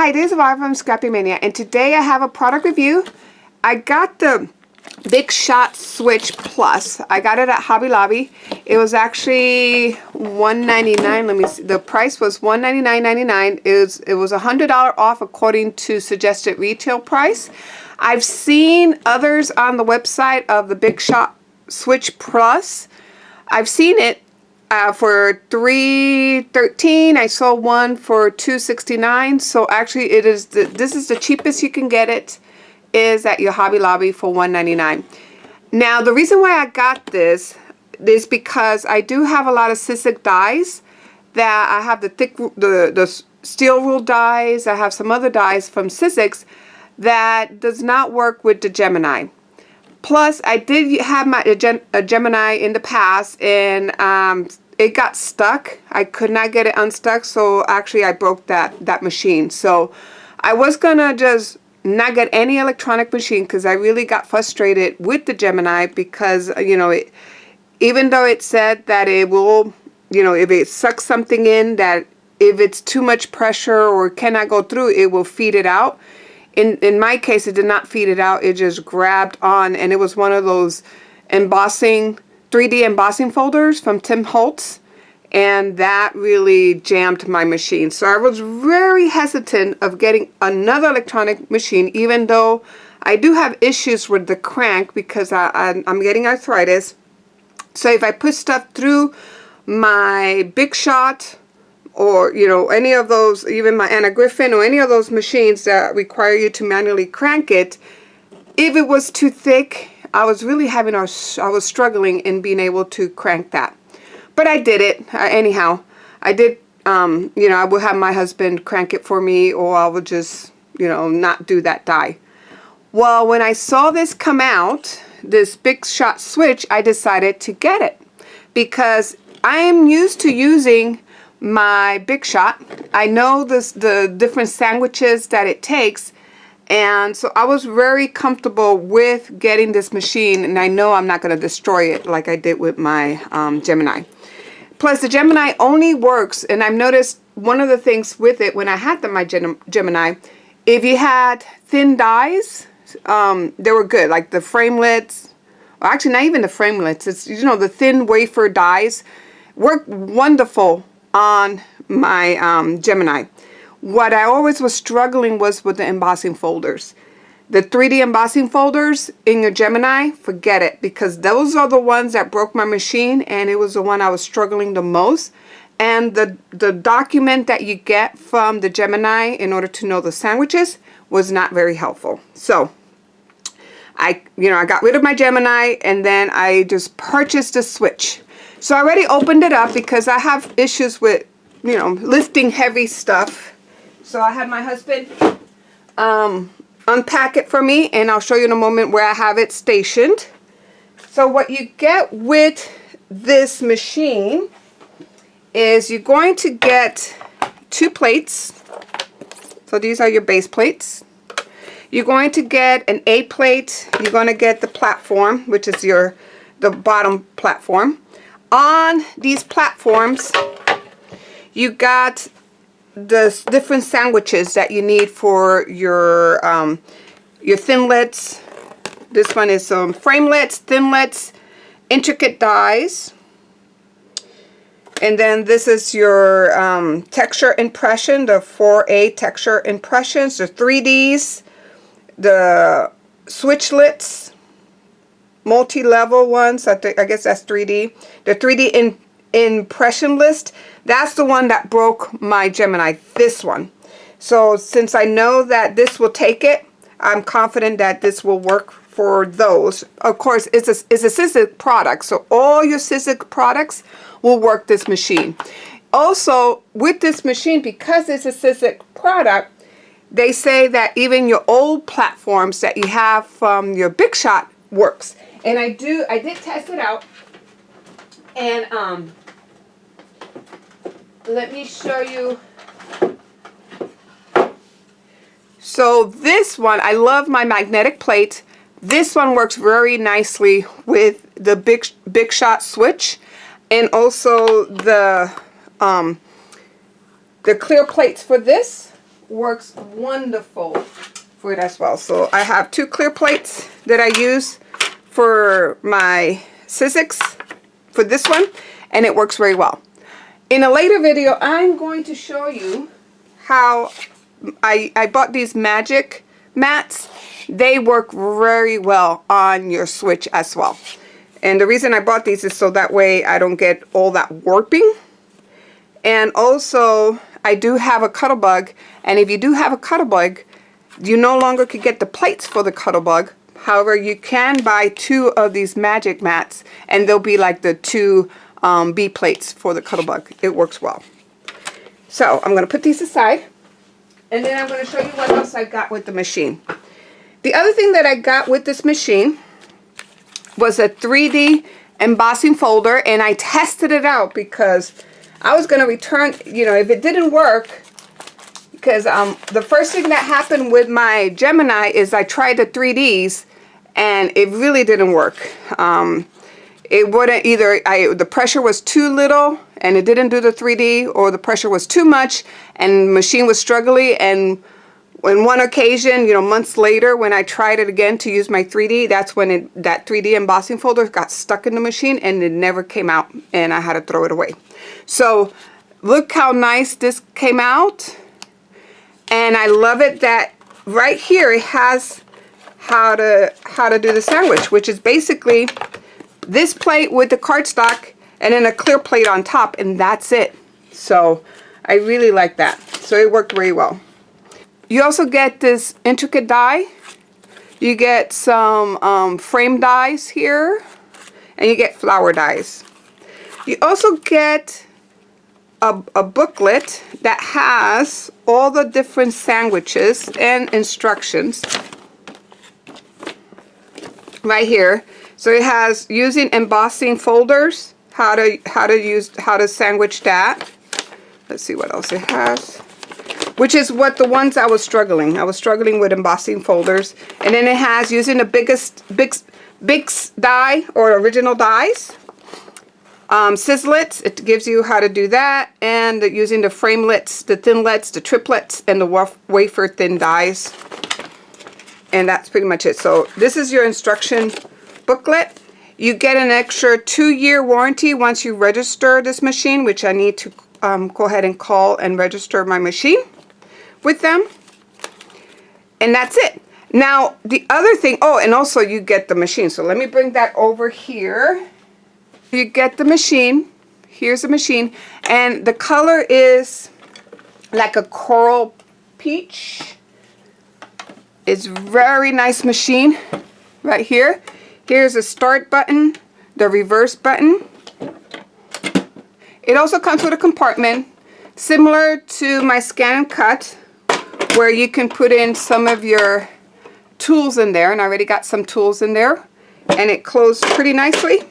Hi, this is Ivy from Scrappy Mania, and today I have a product review. I got the Big Shot Switch Plus. I got it at Hobby Lobby. It was actually $1.99. Let me see. The price was $199.99. It was $100 off according to suggested retail price. I've seen others on the website of the Big Shot Switch Plus. I've seen it for $3.13. I saw one for $2.69. So actually, this is the cheapest you can get it. Is at your Hobby Lobby for $1.99. Now, the reason why I got this is because I do have a lot of Sizzix dies. That I have the steel rule dies. I have some other dies from Sizzix that does not work with the Gemini. Plus, I did have a Gemini in the past, and it got stuck. I could not get it unstuck, so actually I broke that machine. So I was gonna just not get any electronic machine because I really got frustrated with the Gemini because, you know, even though it said that it will, you know, if it sucks something in, that if it's too much pressure or cannot go through, it will feed it out. In my case, it did not feed it out. It just grabbed on, and it was one of those embossing, 3D embossing folders from Tim Holtz. And that really jammed my machine. So I was very hesitant of getting another electronic machine, even though I do have issues with the crank because I'm getting arthritis. So if I put stuff through my Big Shot or, you know, any of those, even my Anna Griffin or any of those machines that require you to manually crank it, if it was too thick, I was really I was struggling in being able to crank that. But I did it anyhow. I did, you know, I would have my husband crank it for me, or I would just, you know, not do that die. Well, when I saw this come out, this Big Shot Switch, I decided to get it because I am used to using my Big Shot. I know the different sandwiches that it takes, and so I was very comfortable with getting this machine, and I know I'm not going to destroy it like I did with my Gemini. Plus, the Gemini only works, and I've noticed one of the things with it when I had my Gemini, if you had thin dies, they were good, like the framelits, or actually not even the framelits, it's, you know, the thin wafer dies work wonderful on my Gemini. What I always was struggling was with the embossing folders. The 3D embossing folders in your Gemini, forget it, because those are the ones that broke my machine, and it was the one I was struggling the most. And the document that you get from the Gemini in order to know the sandwiches was not very helpful. So I got rid of my Gemini, and then I just purchased a Switch. So I already opened it up because I have issues with, you know, lifting heavy stuff. So I had my husband unpack it for me, and I'll show you in a moment where I have it stationed. So what you get with this machine is you're going to get 2 plates. So these are your base plates. You're going to get an A plate. You're going to get the platform, which is the bottom platform. On these platforms, you got the different sandwiches that you need for your thinlets. This one is some framelets, thinlets, intricate dies. And then this is your texture impression, the 4A texture impressions, the 3Ds, the switchlets, multi-level ones. I guess that's 3D. The 3D impression list. That's the one that broke my Gemini, this one. So since I know that this will take it, I'm confident that this will work for those. Of course, it's a Sizzix product, so all your Sizzix products will work this machine. Also, with this machine, because it's a Sizzix product, they say that even your old platforms that you have from your Big Shot works. And I did test it out, and let me show you. So this one, I love my magnetic plate. This one works very nicely with the Big Shot Switch, and also the clear plates for this works wonderful for it as well. So I have 2 clear plates that I use for my Sizzix for this one, and it works very well. In a later video, I'm going to show you how I bought these magic mats. They work very well on your switch as well. And the reason I bought these is so that way I don't get all that warping. And also, I do have a Cuttlebug, and if you do have a Cuttlebug, you no longer could get the plates for the Cuttlebug. However, you can buy 2 of these magic mats, and they'll be like the 2 B plates for the Cuttlebug. It works well. So I'm going to put these aside, and then I'm going to show you what else I got with the machine. The other thing that I got with this machine was a 3D embossing folder, and I tested it out because I was going to return, you know, if it didn't work, because the first thing that happened with my Gemini is I tried the 3Ds and it really didn't work. It wouldn't either, the pressure was too little and it didn't do the 3D, or the pressure was too much and the machine was struggling. And on one occasion, you know, months later, when I tried it again to use my 3D, that's when that 3D embossing folder got stuck in the machine and it never came out, and I had to throw it away. So look how nice this came out. And I love it that right here it has how to do the sandwich, which is basically this plate with the cardstock and then a clear plate on top, and that's it. So I really like that. So it worked very well. You also get this intricate die. You get some frame dies here, and you get flower dies. You also get a booklet that has all the different sandwiches and instructions right here. So it has using embossing folders, how to sandwich that. Let's see what else it has. Which is what the ones I was struggling. I was struggling with embossing folders. And then it has using the biggest die or original dies. Sizzix, it gives you how to do that, and using the framelets, the thinlets, the triplets, and the wafer thin dies. And that's pretty much it. So this is your instruction booklet. You get an extra 2-year warranty once you register this machine, which I need to go ahead and call and register my machine with them. And that's it. Now, the other thing, oh, and also you get the machine. So let me bring that over here. You get the machine. Here's the machine, and the color is like a coral peach. It's very nice machine right here. Here's a start button, the reverse button. It also comes with a compartment similar to my Scan and Cut, where you can put in some of your tools in there, and I already got some tools in there, and it closed pretty nicely.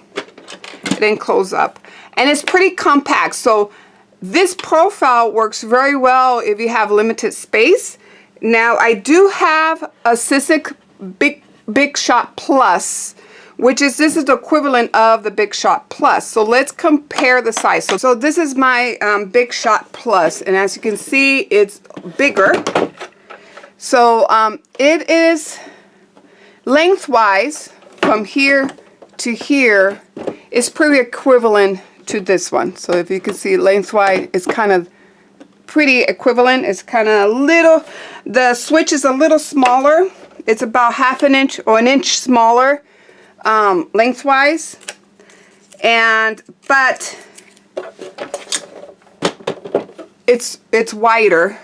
Then close up, and it's pretty compact. So this profile works very well if you have limited space. Now I do have a Sizzix Big Shot Plus, which is this is the equivalent of the Big Shot Plus. So let's compare the size. So this is my Big Shot Plus, and as you can see, it's bigger. So it is lengthwise from here to here is pretty equivalent to this one. So if you can see lengthwise, it's kind of pretty equivalent. It's kind of little, the switch is a little smaller. It's about 1/2 inch or 1 inch smaller lengthwise. But it's wider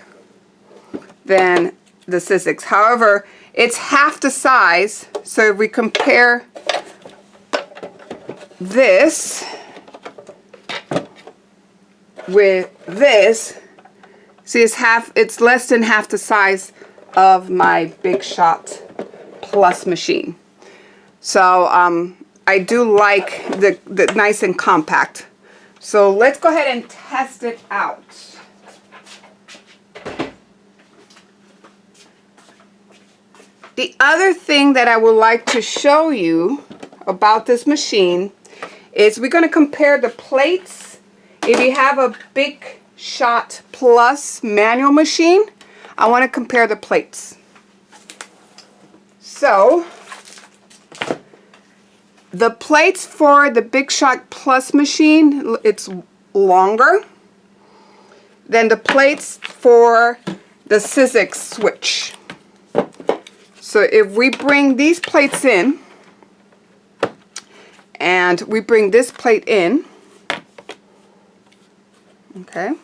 than the Sizzix. However, it's half the size. So if we compare this with this, see, it's less than half the size of my Big Shot Plus machine. So I do like the nice and compact. So let's go ahead and test it out. The other thing that I would like to show you about this machine is we're going to compare the plates. If you have a Big Shot Plus manual machine, I want to compare the plates. So the plates for the Big Shot Plus machine, it's longer than the plates for the Sizzix switch. So if we bring these plates in, and we bring this plate in, okay,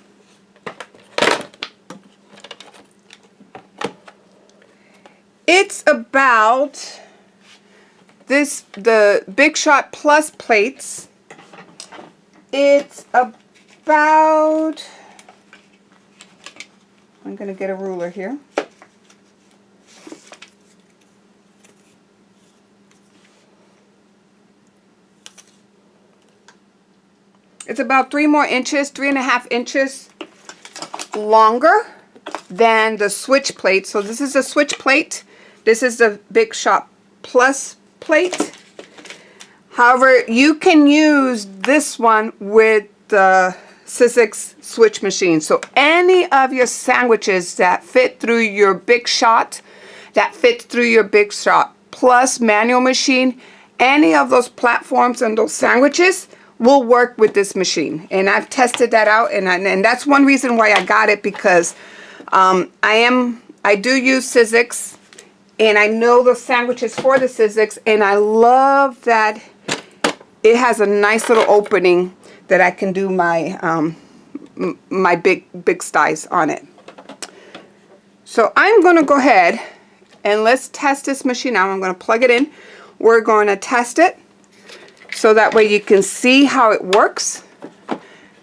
it's about this, the Big Shot Plus plates, it's about, I'm going to get a ruler here. It's about 3.5 inches longer than the switch plate. So this is a switch plate. This is the Big Shot Plus plate. However, you can use this one with the Sizzix switch machine. So any of your sandwiches that fit through your Big Shot, that fits through your Big Shot Plus manual machine, any of those platforms and those sandwiches will work with this machine. And I've tested that out, and that's one reason why I got it, because I do use Sizzix, and I know the sandwiches for the Sizzix, and I love that it has a nice little opening that I can do my my big styes on it. So I'm going to go ahead and let's test this machine out. I'm going to plug it in. We're going to test it so that way you can see how it works,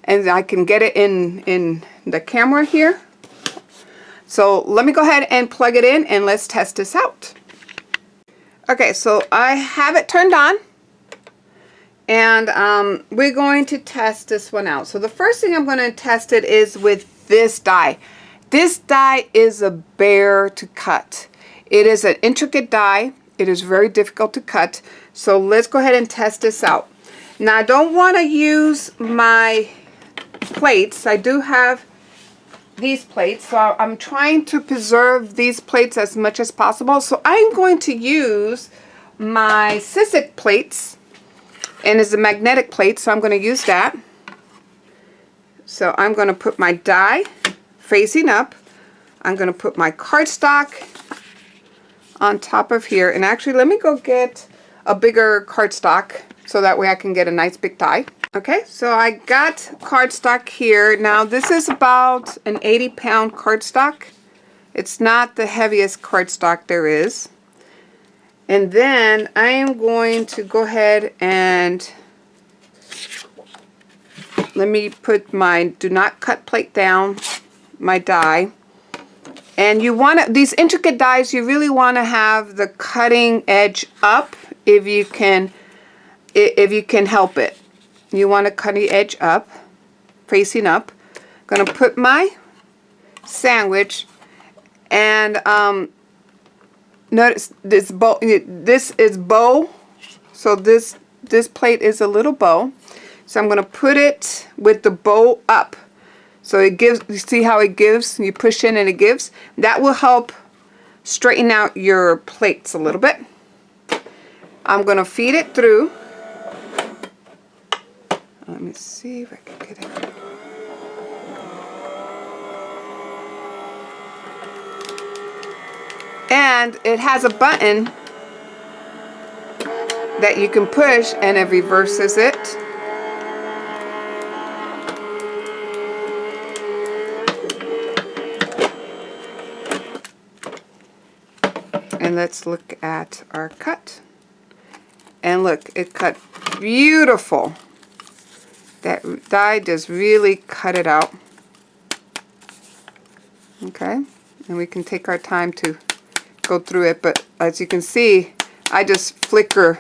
and I can get it in the camera here. So let me go ahead and plug it in and let's test this out. Okay, so I have it turned on, and we're going to test this one out. So the first thing I'm going to test it is with this die. This die is a bear to cut. It is an intricate die. It is very difficult to cut. So let's go ahead and test this out. Now I don't want to use my plates. I do have these plates, so I'm trying to preserve these plates as much as possible. So I'm going to use my Sizzix plates, and it's a magnetic plate, so I'm going to use that. So I'm going to put my die facing up. I'm going to put my cardstock on top of here, and actually let me go get a bigger cardstock so that way I can get a nice big die. Okay, so I got cardstock here. Now this is about an 80-pound cardstock. It's not the heaviest cardstock there is. And then I am going to go ahead and let me put my do not cut plate down, my die. And you want to, these intricate dies, you really want to have the cutting edge up if you can help it. You want to cut the edge up, facing up. I'm going to put my sandwich, and notice this bow. This is bow, so this plate is a little bow. So I'm going to put it with the bow up. So it gives, you see how it gives? You push in and it gives. That will help straighten out your plates a little bit. I'm going to feed it through. Let me see if I can get it. And it has a button that you can push, and it reverses it. And let's look at our cut. And look, it cut beautiful. That die just really cut it out. Okay, and we can take our time to go through it, but as you can see, I just flicker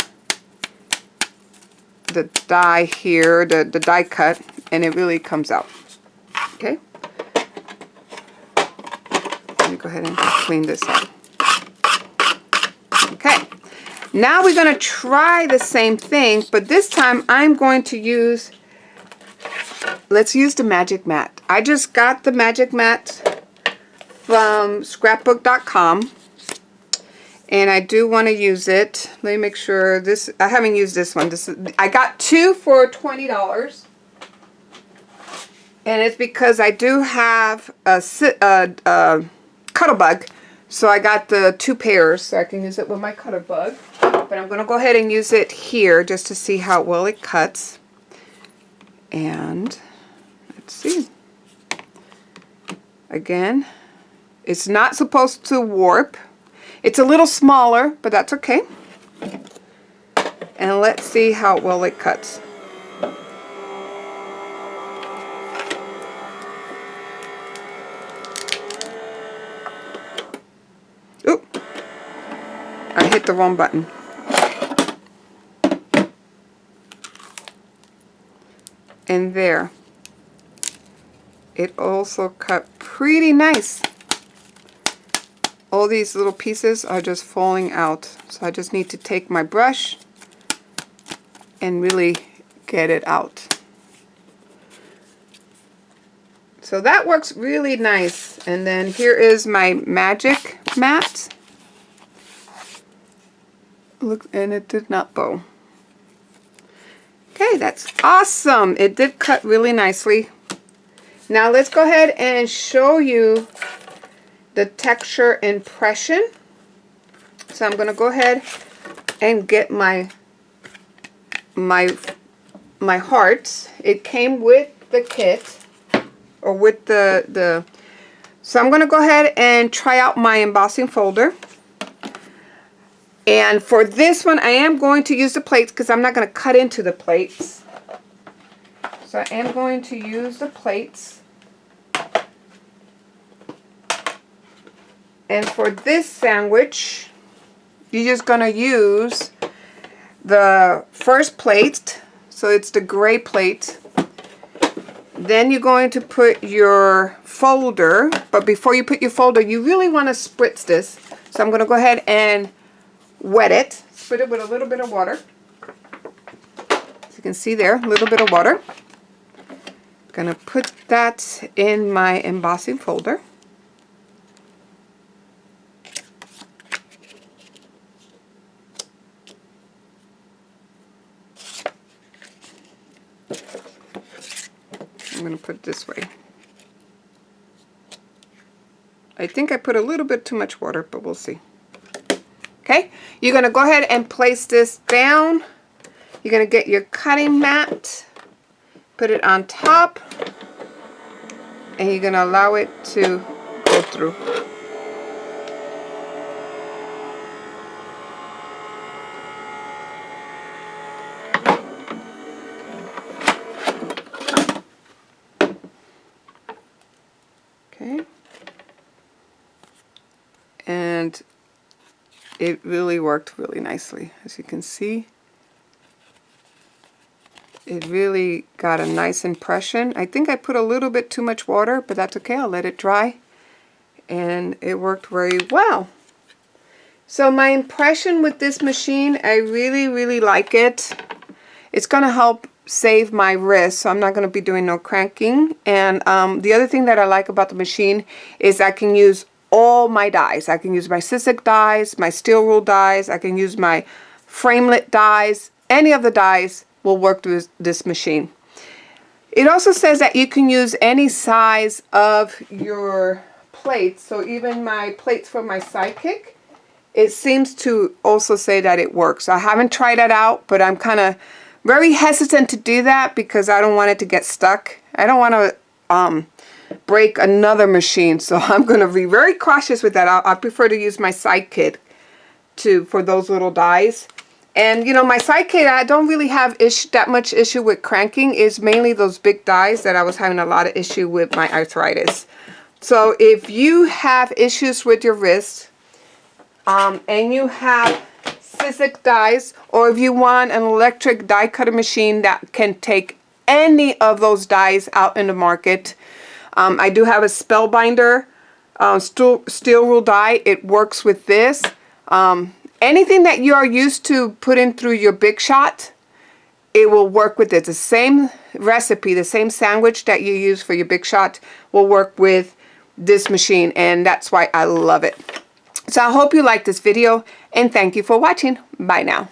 the die here, the die cut, and it really comes out. Okay, let me go ahead and clean this up. Okay, now we're going to try the same thing, but this time I'm going to use, let's use the Magic Mat. I just got the Magic Mat from scrapbook.com. And I do want to use it. Let me make sure this, I haven't used this one. I got 2 for $20. And it's because I do have a Cuttlebug. So I got the 2 pairs so I can use it with my Cuttlebug. But I'm going to go ahead and use it here just to see how well it cuts. And let's see. Again, it's not supposed to warp. It's a little smaller, but that's okay. And let's see how well it cuts. Oop! I hit the wrong button. And there. It also cut pretty nice. All these little pieces are just falling out. So I just need to take my brush and really get it out. So that works really nice. And then here is my magic mat. Look, and it did not bow. Okay, that's awesome. It did cut really nicely. Now let's go ahead and show you the texture impression. So I'm going to go ahead and get my hearts. It came with the kit, or with the so I'm going to go ahead and try out my embossing folder. And for this one, I am going to use the plates because I'm not going to cut into the plates. So I am going to use the plates. And for this sandwich, you're just going to use the first plate. So it's the gray plate. Then you're going to put your folder. But before you put your folder, you really want to spritz this. So I'm going to go ahead and wet it. Spritz it with a little bit of water. As you can see there, a little bit of water. Gonna put that in my embossing folder. I'm gonna put it this way. I think I put a little bit too much water, but we'll see. Okay, you're going to go ahead and place this down. You're going to get your cutting mat, put it on top, and you're going to allow it to go through. Okay. And it really worked really nicely. As you can see, it really got a nice impression. I think I put a little bit too much water, but that's okay. I'll let it dry. And it worked very well. So my impression with this machine, I really like it. It's going to help save my wrist, so I'm not going to be doing no cranking. And the other thing that I like about the machine is I can use all my dies. I can use my Sizzix dies, my steel rule dies, I can use my framelit dies. Any of the dies will work with this machine. It also says that you can use any size of your plates. So even my plates for my sidekick, it seems to also say that it works. I haven't tried that out, but I'm kind of very hesitant to do that because I don't want it to get stuck. I don't want to break another machine, so I'm going to be very cautious with that. I prefer to use my sidekick for those little dies. And you know, my sidekick, I don't really have that much issue with cranking. It's mainly those big dies that I was having a lot of issue with my arthritis. So if you have issues with your wrist and you have Sizzix dies, or if you want an electric die cutter machine that can take any of those dies out in the market, I do have a Spellbinder steel rule die. It works with this. Anything that you are used to putting through your Big Shot, it will work with it. The same recipe, the same sandwich that you use for your Big Shot will work with this machine, and that's why I love it. So I hope you liked this video, and thank you for watching. Bye now.